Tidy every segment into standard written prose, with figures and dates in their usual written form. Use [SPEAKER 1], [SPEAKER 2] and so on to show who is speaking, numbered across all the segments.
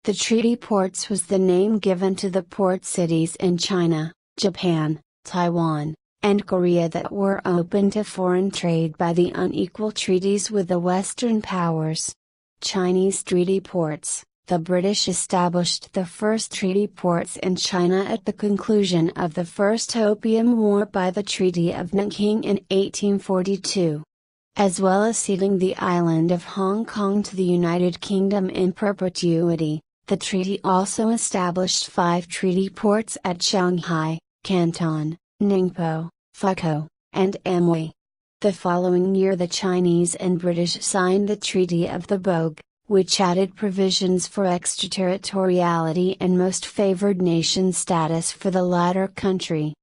[SPEAKER 1] The treaty ports was the name given to the port cities in China, Japan, Taiwan, and Korea that were open to foreign trade by the unequal treaties with the Western powers. Chinese treaty ports. The British established the first treaty ports in China at the conclusion of the First Opium War by the Treaty of Nanking in 1842. As well as ceding the island of Hong Kong to the United Kingdom in perpetuity, the treaty also established 5 treaty ports at Shanghai, Canton, Ningpo, Fuzhou, and Anhui. The following year the Chinese and British signed the Treaty of the Bogue, which added provisions for extraterritoriality and most favored nation status for the latter country.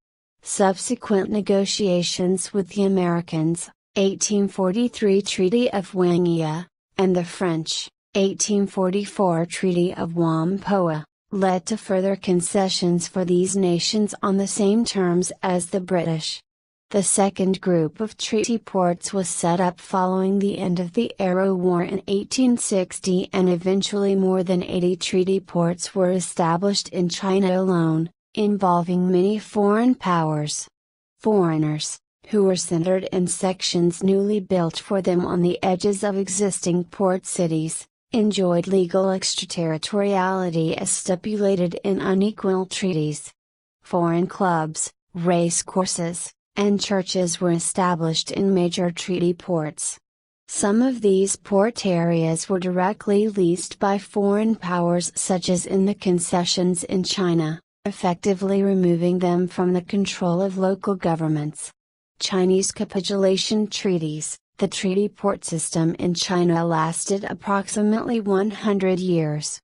[SPEAKER 1] Subsequent negotiations with the Americans, 1843 Treaty of Wangya, and the French, 1844 Treaty of Whampoa, led to further concessions for these nations on the same terms as the British. The second group of treaty ports was set up following the end of the Arrow War in 1860 and eventually more than 80 treaty ports were established in China alone, involving many foreign powers. Foreigners, who were centered in sections newly built for them on the edges of existing port cities, enjoyed legal extraterritoriality as stipulated in unequal treaties. Foreign clubs, race courses, and churches were established in major treaty ports. Some of these port areas were directly leased by foreign powers such as in the concessions in China, effectively removing them from the control of local governments. Chinese capitulation treaties. The treaty port system in China lasted approximately 100 years.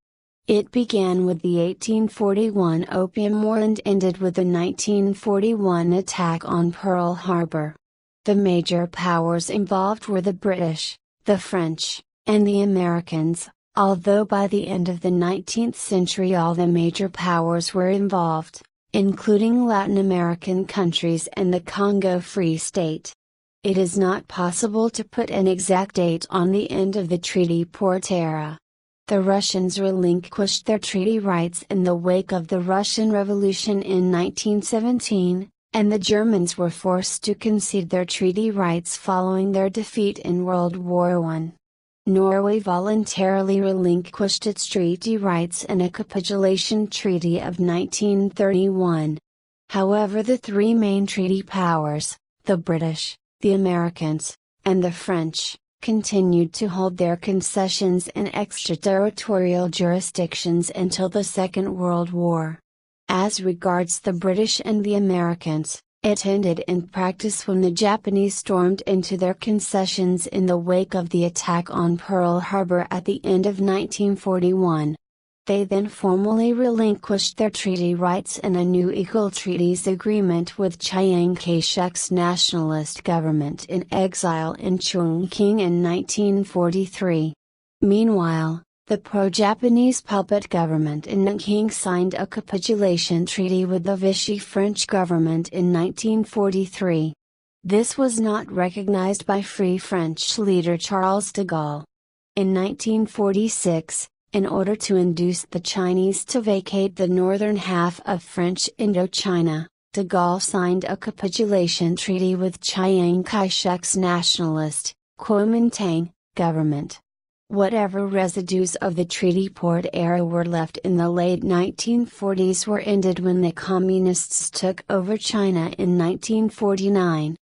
[SPEAKER 1] It began with the 1841 Opium War and ended with the 1941 attack on Pearl Harbor. The major powers involved were the British, the French, and the Americans, although by the end of the 19th century all the major powers were involved, including Latin American countries and the Congo Free State. It is not possible to put an exact date on the end of the treaty port era. The Russians relinquished their treaty rights in the wake of the Russian Revolution in 1917, and the Germans were forced to concede their treaty rights following their defeat in World War I. Norway voluntarily relinquished its treaty rights in a capitulation treaty of 1931. However, the 3 main treaty powers, the British, the Americans, and the French, continued to hold their concessions in extraterritorial jurisdictions until the Second World War. As regards the British and the Americans, it ended in practice when the Japanese stormed into their concessions in the wake of the attack on Pearl Harbor at the end of 1941. They then formally relinquished their treaty rights in a new equal treaties agreement with Chiang Kai-shek's nationalist government in exile in Chongqing in 1943. Meanwhile, the pro-Japanese puppet government in Nanking signed a capitulation treaty with the Vichy French government in 1943. This was not recognized by Free French leader Charles de Gaulle. In 1946, in order to induce the Chinese to vacate the northern half of French Indochina, de Gaulle signed a capitulation treaty with Chiang Kai-shek's nationalist, Kuomintang, government. Whatever residues of the treaty port era were left in the late 1940s were ended when the Communists took over China in 1949.